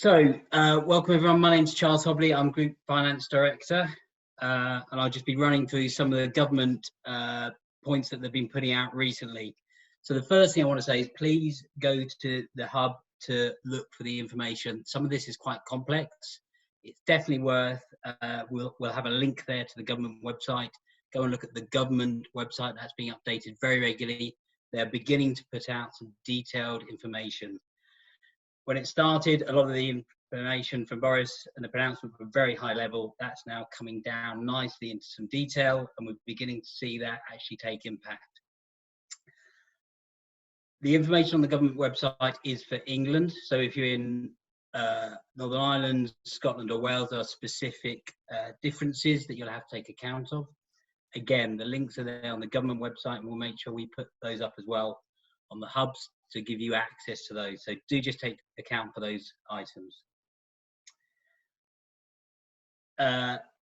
Welcome everyone. My name's Charles Hobley. I'm Group Finance Director, and I'll just be running through some of the government points that they've been putting out recently. So the first thing I want to say is please go to the hub to look for the information. Some of this is quite complex. It's definitely worth, we'll have a link there to the government website. Go and look at the government website. That's being updated very regularly. They're beginning to put out some detailed information. When it started, a lot of the information from Boris and the pronouncement were very high level. That's now coming down nicely into some detail, and we're beginning to see that actually take impact. The information on the government website is for England. So if you're in Northern Ireland, Scotland or Wales, there are specific differences that you'll have to take account of. Again, the links are there on the government website, and we'll make sure we put those up as well on the hubs to give you access to those. So do just take account for those items.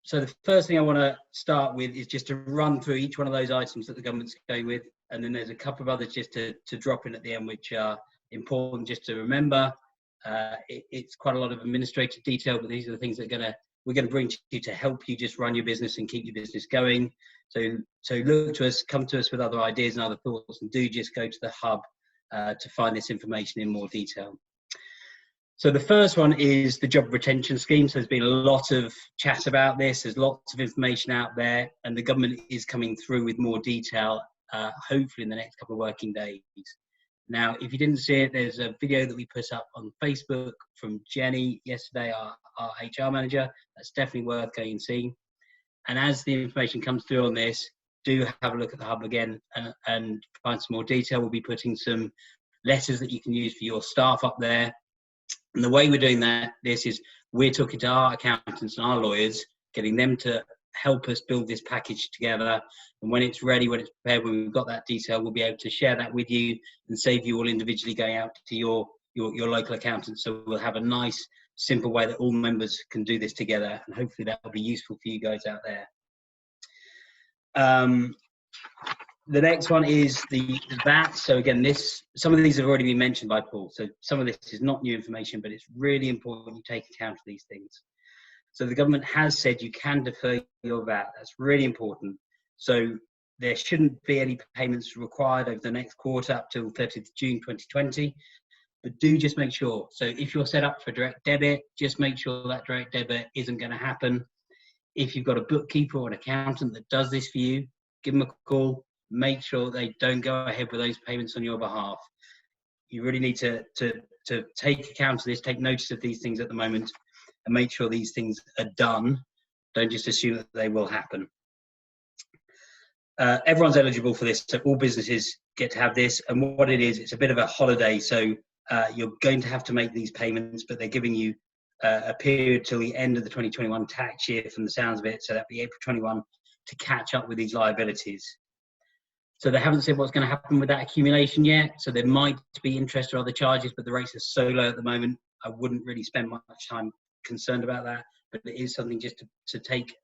So the first thing I want to start with is just to run through each one of those items that the government's going with, and then there's a couple of others just to drop in at the end, which are important just to remember. It's quite a lot of administrative detail, but these are the things that we're going to bring to you to help you just run your business and keep your business going. So look to us, come to us with other ideas and other thoughts, and do just go to the hub to find this information in more detail. So the first one is the job retention scheme. So there's been a lot of chat about this. There's lots of information out there, and the government is coming through with more detail, hopefully in the next couple of working days. Now, if you didn't see it, there's a video that we put up on Facebook from Jenny yesterday, our HR manager. That's definitely worth going and seeing. And as the information comes through on this, do have a look at the hub again and find some more detail. We'll be putting some letters that you can use for your staff up there. And the way we're doing this is we're talking to our accountants and our lawyers, getting them to help us build this package together. And when it's ready, when it's prepared, when we've got that detail, we'll be able to share that with you and save you all individually going out to your local accountant. So we'll have a nice, simple way that all members can do this together. And hopefully that will be useful for you guys out there. The next one is the VAT. So again, some of these have already been mentioned by Paul. So some of this is not new information, but it's really important you take account of these things. So the government has said you can defer your VAT. That's really important. So there shouldn't be any payments required over the next quarter up till 30th June 2020. But do just make sure. So if you're set up for direct debit, just make sure that direct debit isn't going to happen. If you've got a bookkeeper or an accountant that does this for you, give them a call. Make sure they don't go ahead with those payments on your behalf. You really need to take account of this, take notice of these things at the moment, and make sure these things are done. Don't just assume that they will happen. Everyone's eligible for this, so all businesses get to have this. And what it is, it's a bit of a holiday. So you're going to have to make these payments, but they're giving you a period till the end of the 2021 tax year from the sounds of it. So that'd be April 21 to catch up with these liabilities. So they haven't said what's going to happen with that accumulation yet. So there might be interest or other charges, but the rates are so low at the moment, I wouldn't really spend much time concerned about that. But it is something just to take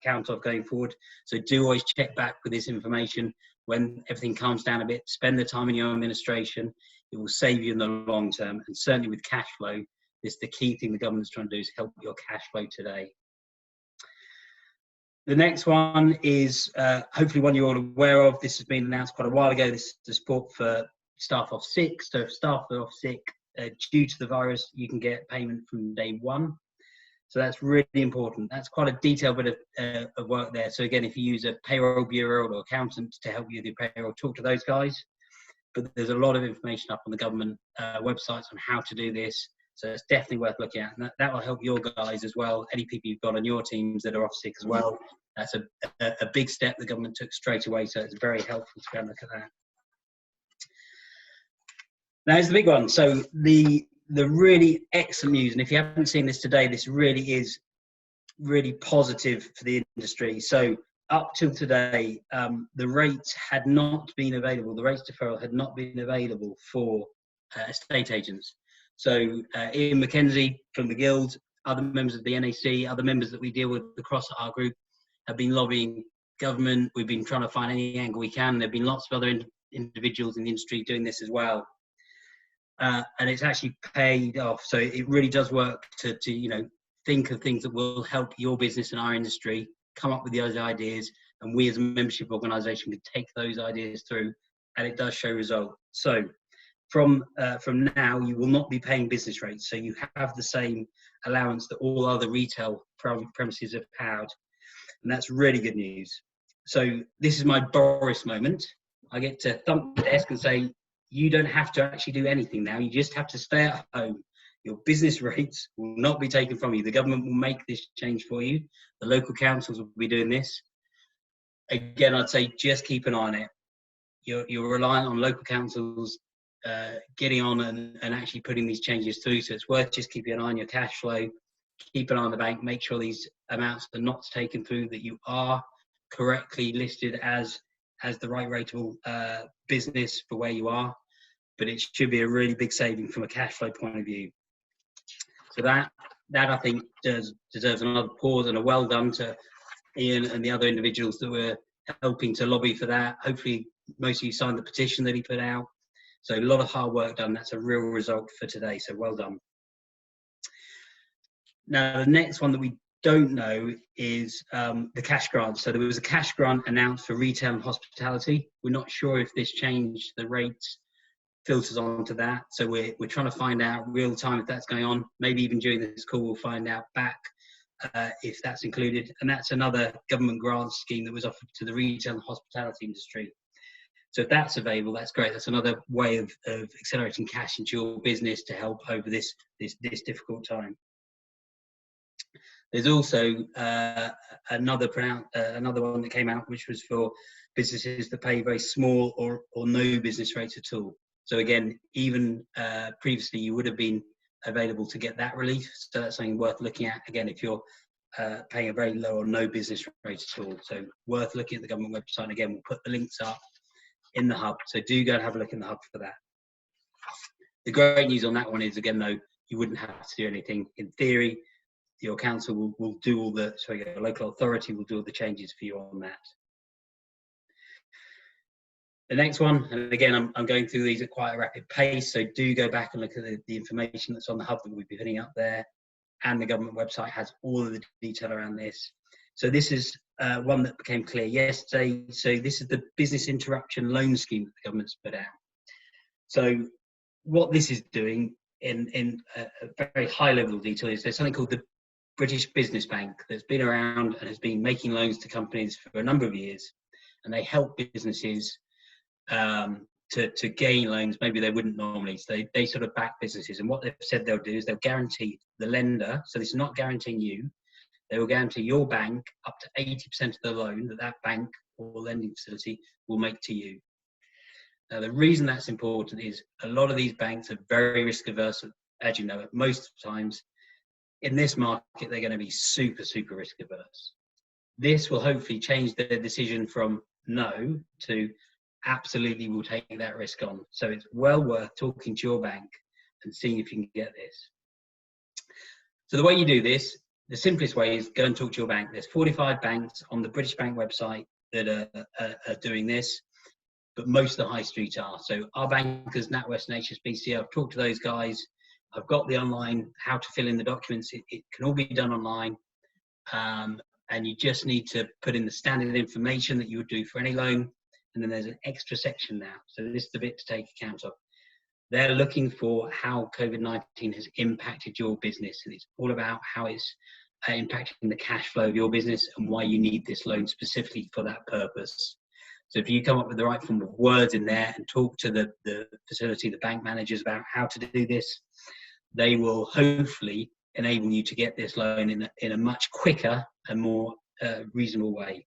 account of going forward. So do always check back with this information when everything calms down a bit. Spend the time in your administration. It will save you in the long term. And certainly with cash flow, this is the key thing the government's trying to do, is help your cash flow today. The next one is hopefully one you're all aware of. This has been announced quite a while ago. This is the support for staff off sick. So if staff are off sick due to the virus, you can get payment from day one. So that's really important. That's quite a detailed bit of work there. So again, if you use a payroll bureau or accountant to help you with your payroll, talk to those guys. But there's a lot of information up on the government websites on how to do this. So it's definitely worth looking at. And that will help your guys as well. Any people you've got on your teams that are off sick as well. That's a big step the government took straight away. So it's very helpful to go and look at that. Now here's the big one. So the really excellent news, and if you haven't seen this today, this really is really positive for the industry. So up till today, the rates had not been available. The rates deferral had not been available for estate agents. So Ian McKenzie from the Guild, other members of the NAC, other members that we deal with across our group have been lobbying government. We've been trying to find any angle we can. There have been lots of other individuals in the industry doing this as well. and it's actually paid off. So it really does work to think of things that will help your business and our industry, come up with those ideas, and we as a membership organisation can take those ideas through, and it does show results. So from now, you will not be paying business rates, so you have the same allowance that all other retail premises have had, and that's really good news. So this is my Boris moment. I get to thump the desk and say, you don't have to actually do anything now. You just have to stay at home. Your business rates will not be taken from you. The government will make this change for you. The local councils will be doing this. Again, I'd say just keep an eye on it. You're reliant on local councils getting on and actually putting these changes through. So it's worth just keeping an eye on your cash flow. Keep an eye on the bank. Make sure these amounts are not taken through, that you are correctly listed as the right rateable business for where you are. But it should be a really big saving from a cash flow point of view. So that I think deserves another pause and a well done to Ian and the other individuals that were helping to lobby for that. Hopefully most of you signed the petition that he put out. So a lot of hard work done. That's a real result for today. So well done. Now the next one that we don't know is the cash grant. So there was a cash grant announced for retail and hospitality. We're not sure if this changed the rates filters onto that. So we're trying to find out real time if that's going on. Maybe even during this call, we'll find out back if that's included. And that's another government grant scheme that was offered to the retail and hospitality industry. So if that's available, that's great. That's another way of accelerating cash into your business to help over this difficult time. There's also another one that came out, which was for businesses that pay very small or no business rates at all. So again, even previously, you would have been available to get that relief. So that's something worth looking at. Again, if you're paying a very low or no business rate at all. So worth looking at the government website. And again, we'll put the links up in the hub. So do go and have a look in the hub for that. The great news on that one is, again, though, you wouldn't have to do anything. In theory, your council will do all the, sorry, your local authority will do all the changes for you on that. The next one, and again, I'm going through these at quite a rapid pace, so do go back and look at the information that's on the hub that we'll be putting up there, and the government website has all of the detail around this. So this is one that became clear yesterday. So this is the business interruption loan scheme that the government's put out. So what this is doing in a very high level of detail is there's something called the British Business Bank that's been around and has been making loans to companies for a number of years, and they help businesses to gain loans maybe they wouldn't normally. So they sort of back businesses, and what they've said they'll do is they'll guarantee the lender, so this is not guaranteeing you, they will guarantee your bank up to 80% of the loan that bank or lending facility will make to you. Now the reason that's important is a lot of these banks are very risk averse, as you know, at most times. In this market, they're going to be super risk averse. This will hopefully change their decision from no to absolutely will take that risk on. So it's well worth talking to your bank and seeing if you can get this. So the way you do this, the simplest way is go and talk to your bank. There's 45 banks on the British Bank website that are doing this, but most of the high street are. So our bankers, NatWest and HSBC, I've talked to those guys. I've got the online, how to fill in the documents. It can all be done online. And you just need to put in the standard information that you would do for any loan. And then there's an extra section now. So this is the bit to take account of. They're looking for how COVID-19 has impacted your business. And it's all about how it's impacting the cash flow of your business and why you need this loan specifically for that purpose. So if you come up with the right form of words in there and talk to the facility, the bank managers about how to do this, they will hopefully enable you to get this loan in a much quicker and more reasonable way.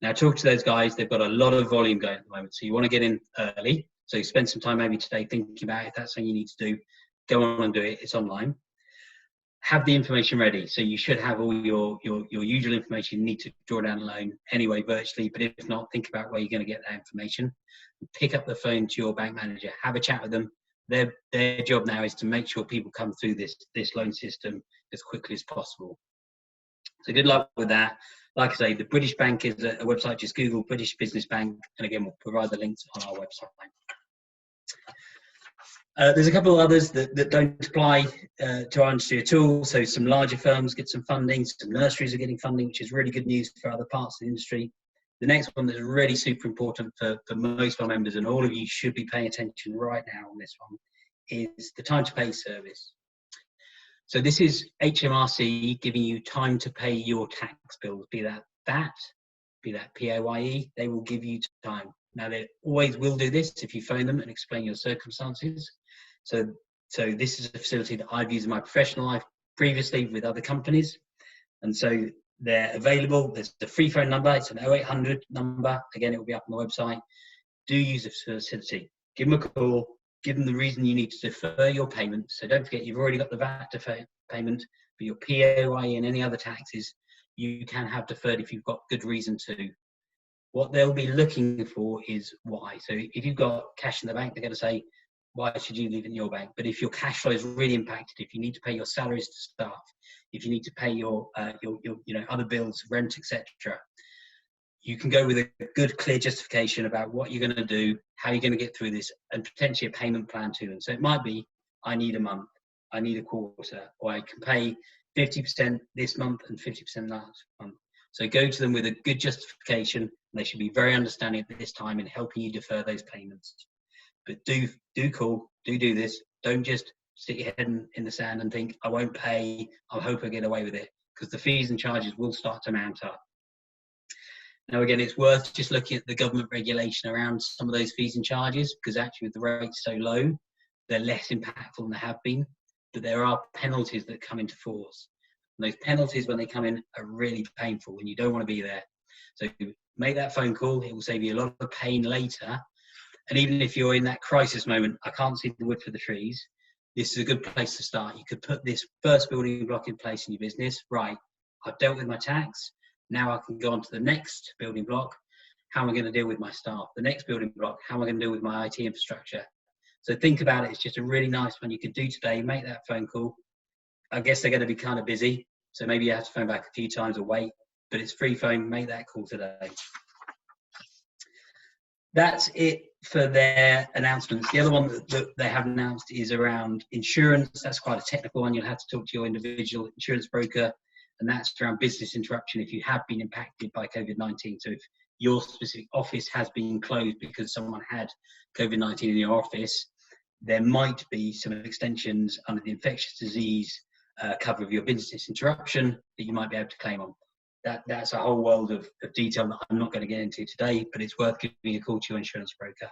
Now, talk to those guys. They've got a lot of volume going at the moment, so you want to get in early. So you spend some time maybe today thinking about if that's something you need to do. Go on and do it. It's online. Have the information ready. So you should have all your usual information. You need to draw down a loan anyway, virtually. But if not, think about where you're going to get that information. Pick up the phone to your bank manager. Have a chat with them. Their job now is to make sure people come through this loan system as quickly as possible. So good luck with that. Like I say, the British Bank is a website. Just Google British Business Bank, and again, we'll provide the links on our website. There's a couple of others that don't apply to our industry at all. So some larger firms get some funding, some nurseries are getting funding, which is really good news for other parts of the industry. The next one that's really super important for most of our members, and all of you should be paying attention right now on this one, is the time to pay service. So this is HMRC giving you time to pay your tax bills, be that VAT, be that PAYE, they will give you time. Now, they always will do this if you phone them and explain your circumstances. So this is a facility that I've used in my professional life previously with other companies. And so they're available. There's a free phone number. It's an 0800 number. Again, it will be up on the website. Do use the facility. Give them a call. Give them the reason you need to defer your payment. So don't forget, you've already got the VAT payment, but your PAYE and any other taxes, you can have deferred if you've got good reason to. What they'll be looking for is why. So if you've got cash in the bank, they're going to say, why should you leave it in your bank? But if your cash flow is really impacted, if you need to pay your salaries to staff, if you need to pay your other bills, rent, etc., you can go with a good, clear justification about what you're going to do, how you're going to get through this, and potentially a payment plan to them. So it might be, I need a month, I need a quarter, or I can pay 50% this month and 50% last month. So go to them with a good justification. They should be very understanding at this time in helping you defer those payments. But do call, do this. Don't just stick your head in the sand and think, I won't pay, I hope I get away with it, because the fees and charges will start to mount up. Now, again, it's worth just looking at the government regulation around some of those fees and charges, because actually with the rates so low, they're less impactful than they have been. But there are penalties that come into force. And those penalties, when they come in, are really painful, and you don't want to be there. So make that phone call. It will save you a lot of pain later. And even if you're in that crisis moment, I can't see the wood for the trees, this is a good place to start. You could put this first building block in place in your business. Right, I've dealt with my tax. Now I can go on to the next building block. How am I going to deal with my staff? The next building block, how am I going to deal with my IT infrastructure? So think about it. It's just a really nice one you could do today. Make that phone call. I guess they're going to be kind of busy, so maybe you have to phone back a few times or wait, but it's free phone. Make that call today. That's it for their announcements. The other one that they have announced is around insurance. That's quite a technical one. You'll have to talk to your individual insurance broker, and that's around business interruption if you have been impacted by COVID-19. So if your specific office has been closed because someone had COVID-19 in your office, there might be some extensions under the infectious disease cover of your business interruption that you might be able to claim on. That's a whole world of detail that I'm not going to get into today, but it's worth giving a call to your insurance broker.